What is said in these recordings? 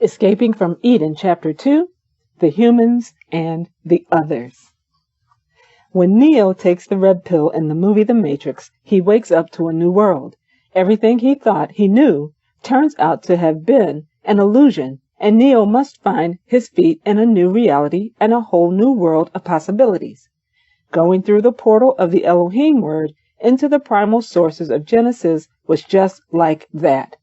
Escaping from Eden, Chapter 2, The Humans and the Others. When Neo takes the red pill in the movie The Matrix, he wakes up to a new world. Everything he thought he knew turns out to have been an illusion, and Neo must find his feet in a new reality and a whole new world of possibilities. Going through the portal of the Elohim word into the primal sources of Genesis was just like that.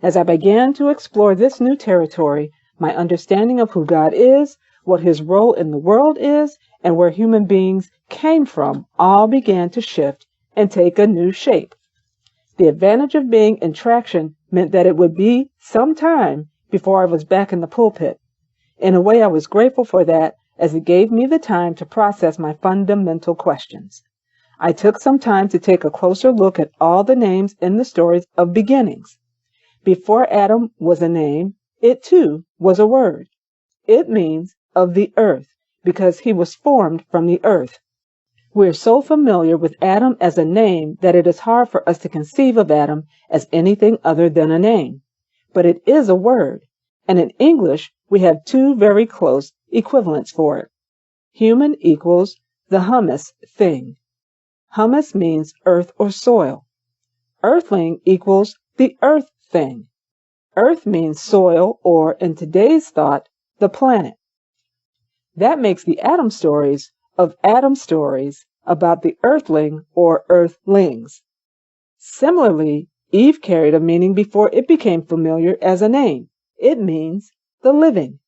As I began to explore this new territory, my understanding of who God is, what his role in the world is, and where human beings came from all began to shift and take a new shape. The advantage of being in traction meant that it would be some time before I was back in the pulpit. In a way, I was grateful for that, as it gave me the time to process my fundamental questions. I took some time to take a closer look at all the names in the stories of beginnings. Before Adam was a name, it too was a word. It means of the earth, because he was formed from the earth. We're so familiar with Adam as a name that it is hard for us to conceive of Adam as anything other than a name. But it is a word, and in English we have two very close equivalents for it. Human equals the humus thing. Humus means earth or soil. Earthling equals the earth thing. Earth means soil, or in today's thought, the planet. That makes the Adam stories of Adam stories about the earthling or earthlings. Similarly, Eve carried a meaning before it became familiar as a name. It means the living.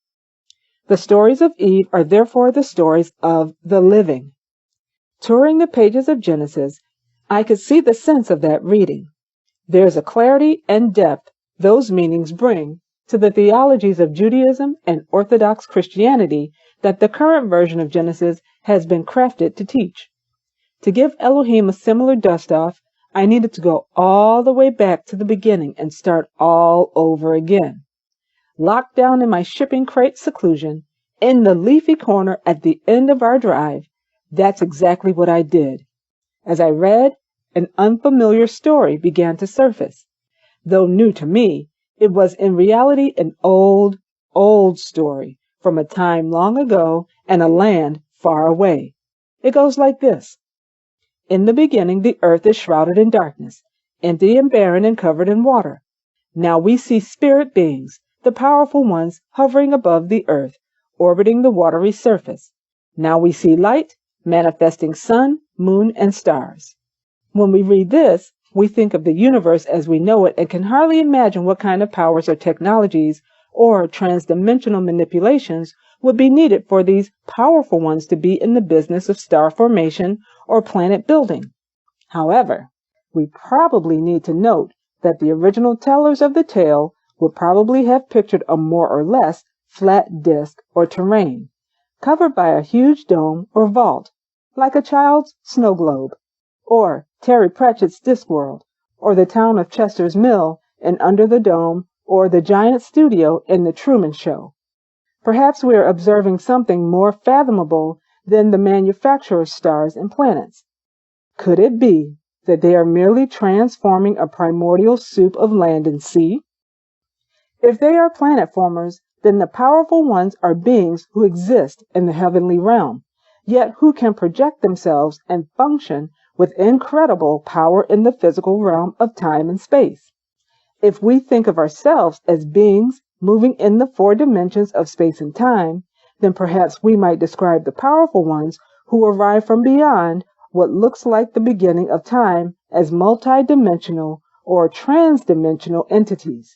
The stories of Eve are therefore the stories of the living. Touring the pages of Genesis, I could see the sense of that reading. There's a clarity and depth those meanings bring to the theologies of Judaism and Orthodox Christianity that the current version of Genesis has been crafted to teach. To give Elohim a similar dust-off, I needed to go all the way back to the beginning and start all over again. Locked down in my shipping crate seclusion, in the leafy corner at the end of our drive, that's exactly what I did. As I read, an unfamiliar story began to surface. Though new to me, it was in reality an old, old story from a time long ago and a land far away. It goes like this. In the beginning, the earth is shrouded in darkness, empty and barren and covered in water. Now we see spirit beings, the powerful ones hovering above the earth, orbiting the watery surface. Now we see light, manifesting sun, moon, and stars. When we read this, we think of the universe as we know it and can hardly imagine what kind of powers or technologies or transdimensional manipulations would be needed for these powerful ones to be in the business of star formation or planet building. However, we probably need to note that the original tellers of the tale would probably have pictured a more or less flat disk or terrain, covered by a huge dome or vault, like a child's snow globe, or Terry Pratchett's Discworld, or the town of Chester's Mill and Under the Dome, or the giant studio in The Truman Show. Perhaps we are observing something more fathomable than the manufacturer's stars and planets. Could it be that they are merely transforming a primordial soup of land and sea? If they are planet formers, then the powerful ones are beings who exist in the heavenly realm, yet who can project themselves and function with incredible power in the physical realm of time and space. If we think of ourselves as beings moving in the 4 dimensions of space and time, then perhaps we might describe the powerful ones who arrive from beyond what looks like the beginning of time as multidimensional or transdimensional entities.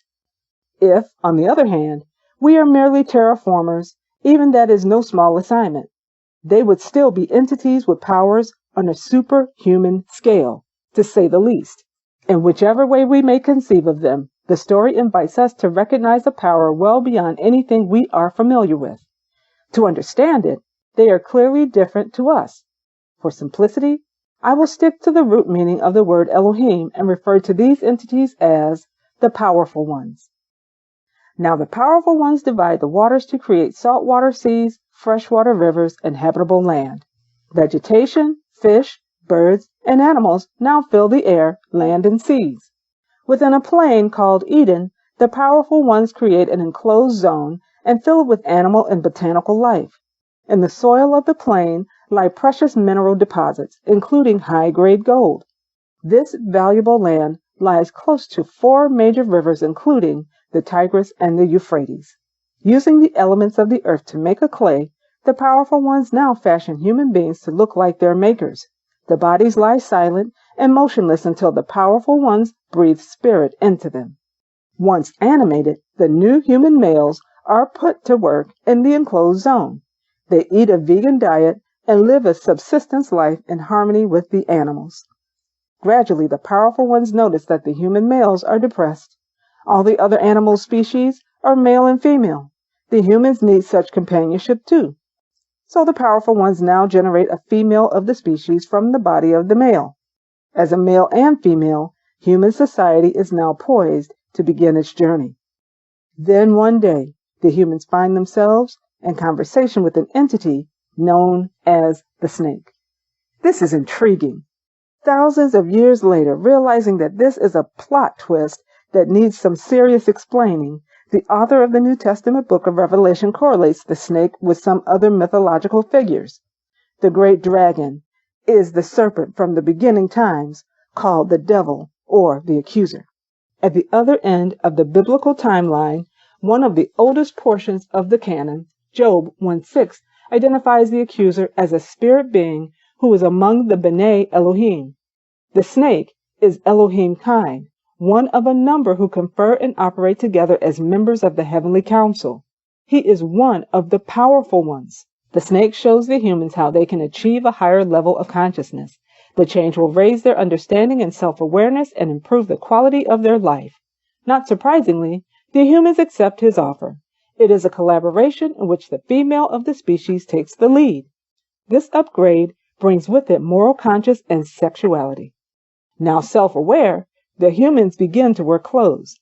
If, on the other hand, we are merely terraformers, even that is no small assignment. They would still be entities with powers on a superhuman scale, to say the least. In whichever way we may conceive of them, the story invites us to recognize a power well beyond anything we are familiar with. To understand it, they are clearly different to us. For simplicity, I will stick to the root meaning of the word Elohim and refer to these entities as the powerful ones. Now the powerful ones divide the waters to create saltwater seas, freshwater rivers, and habitable land. Vegetation, fish, birds, and animals now fill the air, land, and seas. Within a plain called Eden, The powerful ones create an enclosed zone and fill it with animal and botanical life. In the soil of the plain lie precious mineral deposits, including high-grade gold. This valuable land lies close to 4 major rivers, including the Tigris and the Euphrates. Using the elements of the earth to make a clay, the powerful ones now fashion human beings to look like their makers. The bodies lie silent and motionless until the powerful ones breathe spirit into them. Once animated, the new human males are put to work in the enclosed zone. They eat a vegan diet and live a subsistence life in harmony with the animals. Gradually, the powerful ones notice that the human males are depressed. All the other animal species are male and female. The humans need such companionship too. So the powerful ones now generate a female of the species from the body of the male. As a male and female, human society is now poised to begin its journey. Then one day, the humans find themselves in conversation with an entity known as the snake. This is intriguing. Thousands of years later, realizing that this is a plot twist that needs some serious explaining, the author of the New Testament book of Revelation correlates the snake with some other mythological figures. The great dragon is the serpent from the beginning times, called the devil or the accuser. At the other end of the biblical timeline, one of the oldest portions of the canon, Job 1:6, identifies the accuser as a spirit being who is among the B'nai Elohim. The snake is Elohim kind, one of a number who confer and operate together as members of the heavenly council. He is one of the powerful ones. The snake shows the humans how they can achieve a higher level of consciousness. The change will raise their understanding and self-awareness and improve the quality of their life. Not surprisingly, the humans accept his offer. It is a collaboration in which the female of the species takes the lead. This upgrade brings with it moral conscience and sexuality. Now self-aware, the humans begin to wear clothes.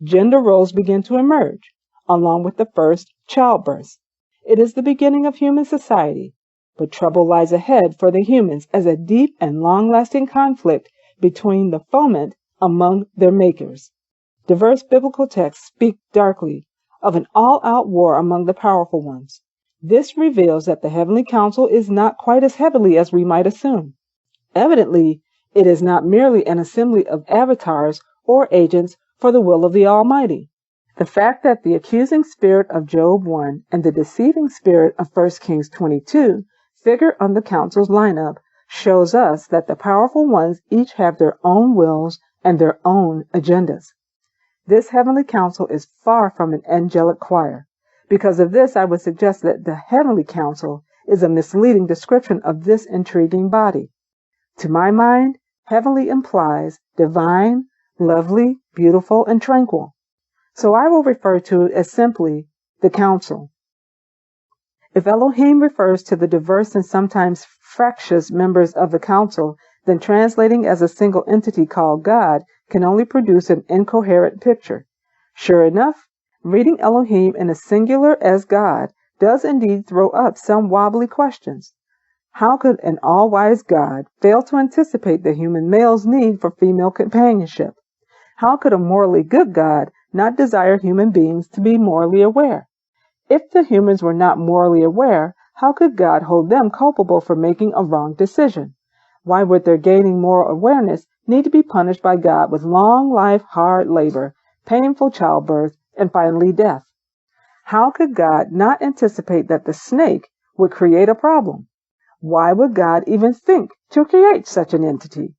Gender roles begin to emerge, along with the first childbirths. It is the beginning of human society, but trouble lies ahead for the humans as a deep and long-lasting conflict between the foment among their makers. Diverse biblical texts speak darkly of an all-out war among the powerful ones. This reveals that the heavenly council is not quite as heavenly as we might assume. Evidently, it is not merely an assembly of avatars or agents for the will of the Almighty. The fact that the accusing spirit of Job 1 and the deceiving spirit of 1 Kings 22 figure on the council's lineup shows us that the powerful ones each have their own wills and their own agendas. This heavenly council is far from an angelic choir. Because of this, I would suggest that the heavenly council is a misleading description of this intriguing body. To my mind, heavenly implies divine, lovely, beautiful, and tranquil. So I will refer to it as simply the council. If Elohim refers to the diverse and sometimes fractious members of the council, then translating as a single entity called God can only produce an incoherent picture. Sure enough, reading Elohim in a singular as God does indeed throw up some wobbly questions. How could an all-wise God fail to anticipate the human male's need for female companionship? How could a morally good God not desire human beings to be morally aware? If the humans were not morally aware, how could God hold them culpable for making a wrong decision? Why would their gaining moral awareness need to be punished by God with long life, hard labor, painful childbirth, and finally death? How could God not anticipate that the snake would create a problem? Why would God even think to create such an entity?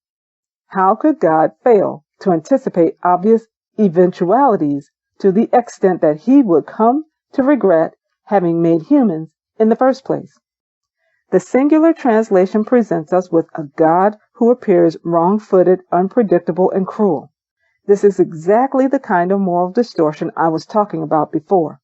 How could God fail to anticipate obvious eventualities to the extent that he would come to regret having made humans in the first place? The singular translation presents us with a God who appears wrong-footed, unpredictable, and cruel. This is exactly the kind of moral distortion I was talking about before.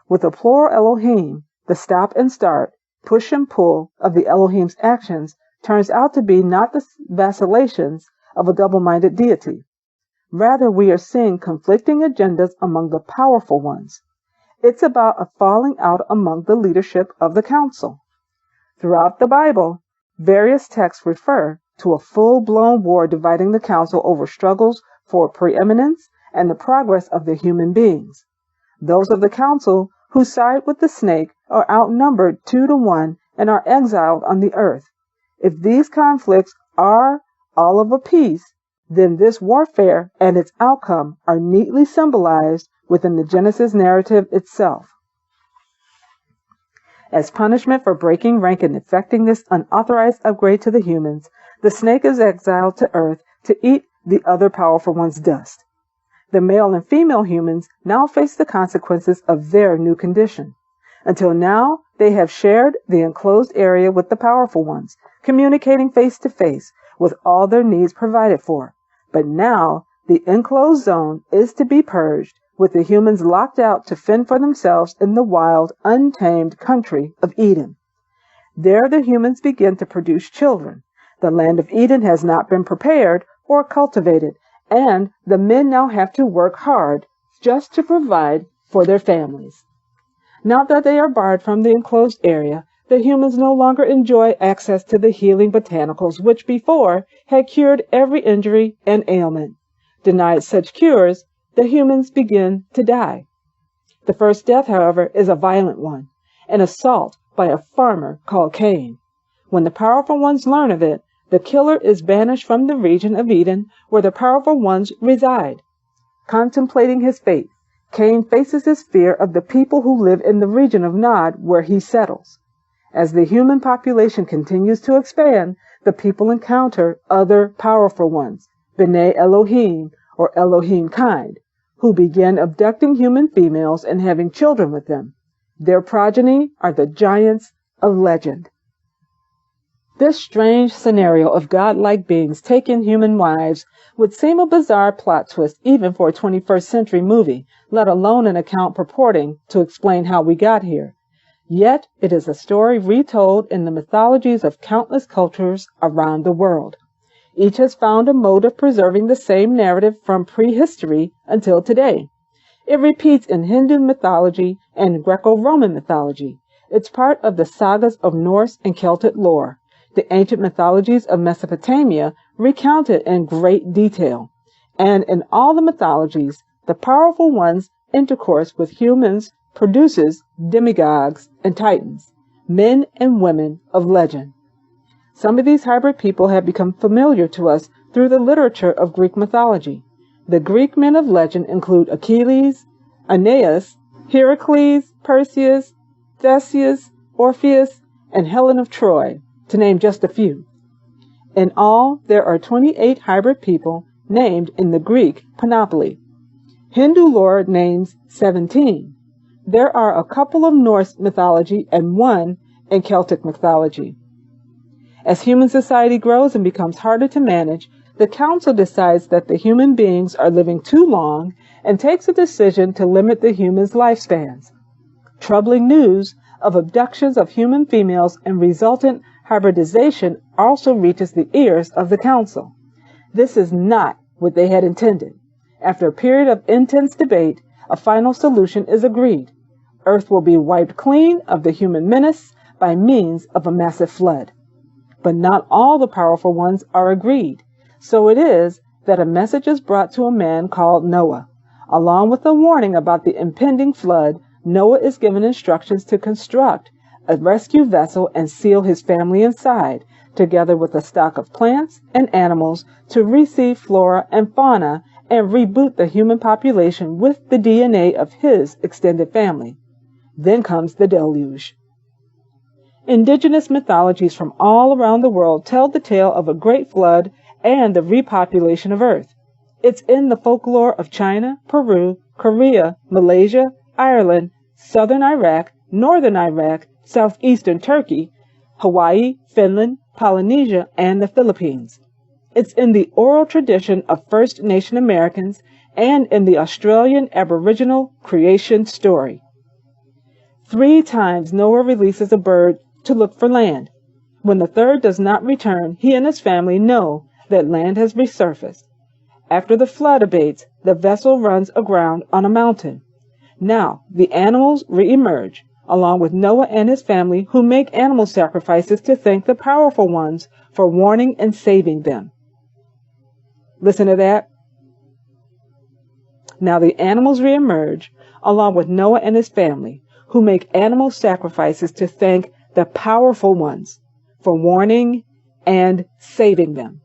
With a plural Elohim, the stop and start, push and pull of the Elohim's actions turns out to be not the vacillations of a double-minded deity. Rather, we are seeing conflicting agendas among the powerful ones. It's about a falling out among the leadership of the council. Throughout the Bible, various texts refer to a full-blown war dividing the council over struggles for preeminence and the progress of the human beings. Those of the council who side with the snake are outnumbered 2 to 1 and are exiled on the earth. If these conflicts are all of a piece, then this warfare and its outcome are neatly symbolized within the Genesis narrative itself. As punishment for breaking rank and effecting this unauthorized upgrade to the humans, the snake is exiled to earth to eat the other powerful one's dust. The male and female humans now face the consequences of their new condition. Until now, they have shared the enclosed area with the powerful ones, communicating face to face with all their needs provided for. But now, the enclosed zone is to be purged, with the humans locked out to fend for themselves in the wild, untamed country of Eden. There the humans begin to produce children. The land of Eden has not been prepared or cultivated, and the men now have to work hard just to provide for their families. Now that they are barred from the enclosed area, the humans no longer enjoy access to the healing botanicals which before had cured every injury and ailment. Denied such cures, the humans begin to die. The first death, however, is a violent one, an assault by a farmer called Cain. When the powerful ones learn of it, the killer is banished from the region of Eden where the powerful ones reside. Contemplating his fate, Cain faces his fear of the people who live in the region of Nod where he settles. As the human population continues to expand, the people encounter other powerful ones, B'nai Elohim or Elohim kind, who begin abducting human females and having children with them. Their progeny are the giants of legend. This strange scenario of godlike beings taking human wives would seem a bizarre plot twist even for a 21st century movie, let alone an account purporting to explain how we got here. Yet it is a story retold in the mythologies of countless cultures around the world. Each has found a mode of preserving the same narrative from prehistory until today. It repeats in Hindu mythology and Greco-Roman mythology. It's part of the sagas of Norse and Celtic lore. The ancient mythologies of Mesopotamia recount it in great detail. And in all the mythologies, the powerful ones' intercourse with humans produces demigods and titans, men and women of legend. Some of these hybrid people have become familiar to us through the literature of Greek mythology. The Greek men of legend include Achilles, Aeneas, Heracles, Perseus, Theseus, Orpheus, and Helen of Troy, to name just a few. In all, there are 28 hybrid people named in the Greek panoply. Hindu lore names 17. There are a couple of Norse mythology and one in Celtic mythology. As human society grows and becomes harder to manage, the council decides that the human beings are living too long and takes a decision to limit the humans' lifespans. Troubling news of abductions of human females and resultant hybridization also reaches the ears of the council. This is not what they had intended. After a period of intense debate, a final solution is agreed. Earth will be wiped clean of the human menace by means of a massive flood. But not all the powerful ones are agreed. So it is that a message is brought to a man called Noah. Along with a warning about the impending flood, Noah is given instructions to construct a rescue vessel and seal his family inside, together with a stock of plants and animals to receive flora and fauna and reboot the human population with the DNA of his extended family. Then comes the deluge. Indigenous mythologies from all around the world tell the tale of a great flood and the repopulation of Earth. It's in the folklore of China, Peru, Korea, Malaysia, Ireland, southern Iraq, northern Iraq, southeastern Turkey, Hawaii, Finland, Polynesia, and the Philippines. It's in the oral tradition of First Nation Americans and in the Australian Aboriginal creation story. 3 times Noah releases a bird to look for land. When the third does not return, he and his family know that land has resurfaced. After the flood abates, the vessel runs aground on a mountain. Now, the animals re-emerge, along with Noah and his family, who make animal sacrifices to thank the powerful ones for warning and saving them. Listen to that. Now the animals reemerge, along with Noah and his family, who make animal sacrifices to thank the powerful ones for warning and saving them.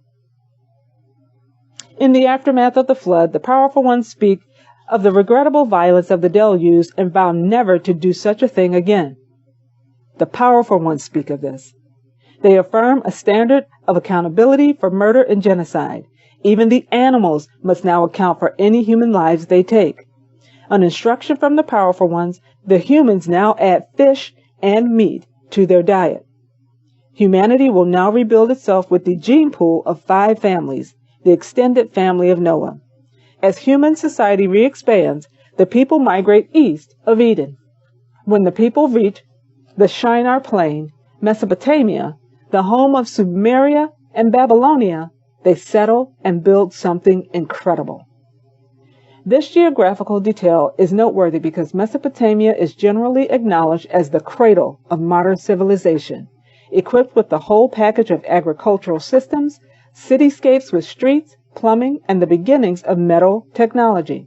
In the aftermath of the flood, the powerful ones speak of the regrettable violence of the deluge and vow never to do such a thing again. The powerful ones speak of this. They affirm a standard of accountability for murder and genocide. Even the animals must now account for any human lives they take. On instruction from the powerful ones, the humans now add fish and meat to their diet. Humanity will now rebuild itself with the gene pool of 5 families, the extended family of Noah. As human society re-expands, the people migrate east of Eden. When the people reach the Shinar Plain, Mesopotamia, the home of Sumeria and Babylonia, they settle and build something incredible. This geographical detail is noteworthy because Mesopotamia is generally acknowledged as the cradle of modern civilization, equipped with the whole package of agricultural systems, cityscapes with streets, plumbing, and the beginnings of metal technology.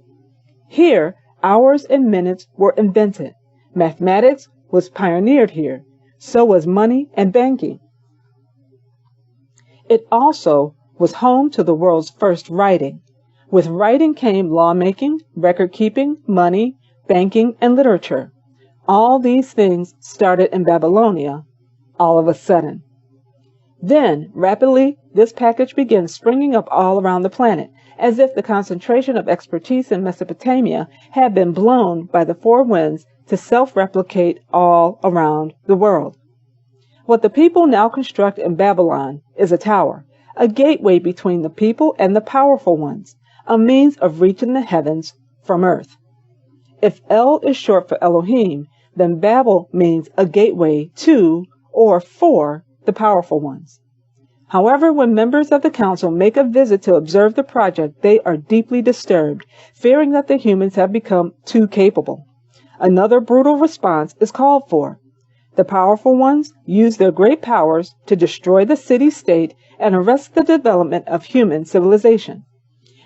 Here, hours and minutes were invented. Mathematics was pioneered here. So was money and banking. It also was home to the world's first writing. With writing came lawmaking, record-keeping, money, banking, and literature. All these things started in Babylonia all of a sudden. Then, rapidly, this package began springing up all around the planet, as if the concentration of expertise in Mesopotamia had been blown by the 4 winds to self-replicate all around the world. What the people now construct in Babylon is a tower, a gateway between the people and the powerful ones, a means of reaching the heavens from earth. If El is short for Elohim, then Babel means a gateway to or for the powerful ones. However, when members of the council make a visit to observe the project, they are deeply disturbed, fearing that the humans have become too capable. Another brutal response is called for. The powerful ones use their great powers to destroy the city-state and arrest the development of human civilization.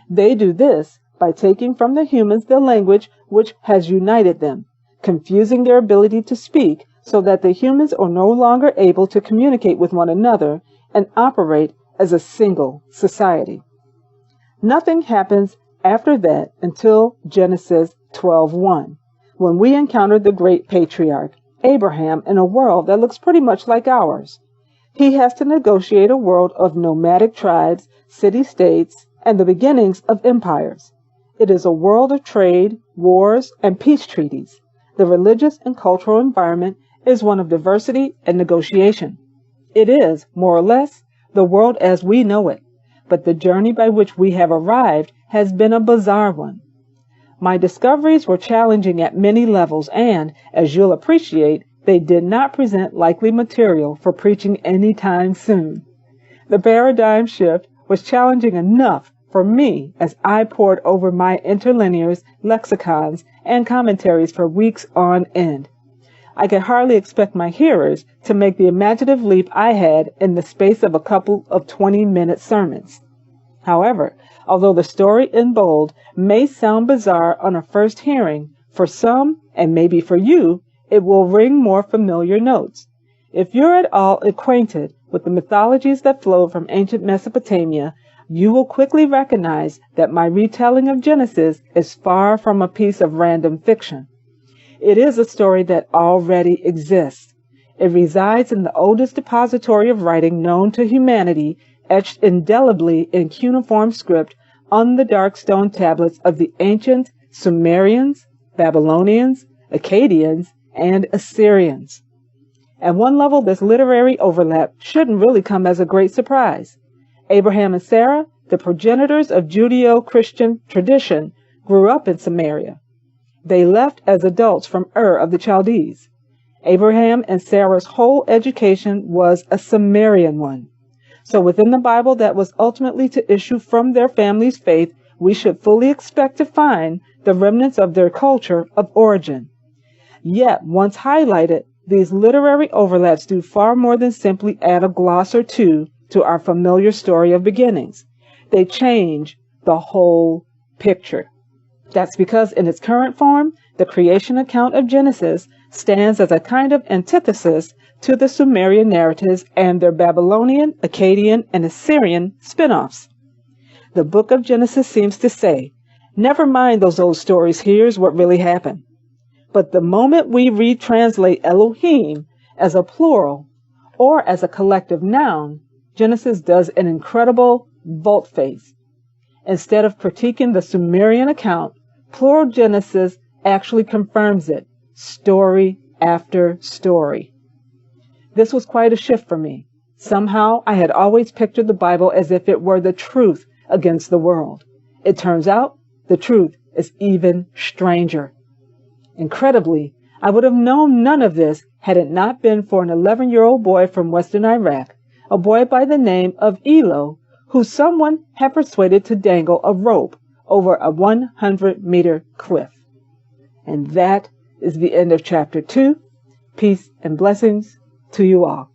They do this by taking from the humans the language which has united them, confusing their ability to speak so that the humans are no longer able to communicate with one another and operate as a single society. Nothing happens after that until Genesis 12:1, when we encounter the great patriarch, Abraham, in a world that looks pretty much like ours. He has to negotiate a world of nomadic tribes, city-states, and the beginnings of empires. It is a world of trade, wars, and peace treaties. The religious and cultural environment is one of diversity and negotiation. It is, more or less, the world as we know it, but the journey by which we have arrived has been a bizarre one. My discoveries were challenging at many levels and, as you'll appreciate, they did not present likely material for preaching any time soon. The paradigm shift was challenging enough for me as I pored over my interlinears, lexicons, and commentaries for weeks on end. I could hardly expect my hearers to make the imaginative leap I had in the space of a couple of 20-minute sermons. However, although the story in bold may sound bizarre on a first hearing, for some, and maybe for you, it will ring more familiar notes. If you're at all acquainted with the mythologies that flowed from ancient Mesopotamia, you will quickly recognize that my retelling of Genesis is far from a piece of random fiction. It is a story that already exists. It resides in the oldest depository of writing known to humanity, etched indelibly in cuneiform script on the dark stone tablets of the ancient Sumerians, Babylonians, Akkadians, and Assyrians. At one level, this literary overlap shouldn't really come as a great surprise. Abraham and Sarah, the progenitors of Judeo-Christian tradition, grew up in Samaria. They left as adults from Ur of the Chaldees. Abraham and Sarah's whole education was a Sumerian one. So within the Bible that was ultimately to issue from their family's faith, we should fully expect to find the remnants of their culture of origin. Yet, once highlighted, these literary overlaps do far more than simply add a gloss or two to our familiar story of beginnings. They change the whole picture. That's because in its current form, the creation account of Genesis stands as a kind of antithesis to the Sumerian narratives and their Babylonian, Akkadian, and Assyrian spin-offs. The book of Genesis seems to say, never mind those old stories, here's what really happened. But the moment we retranslate Elohim as a plural or as a collective noun, Genesis does an incredible volte-face. Instead of critiquing the Sumerian account, plural Genesis actually confirms it, story after story. This was quite a shift for me. Somehow I had always pictured the Bible as if it were the truth against the world. It turns out the truth is even stranger. Incredibly, I would have known none of this had it not been for an 11-year-old boy from Western Iraq, a boy by the name of Elo, who someone had persuaded to dangle a rope over a 100-meter cliff. And that is the end of chapter 2. Peace and blessings to you all.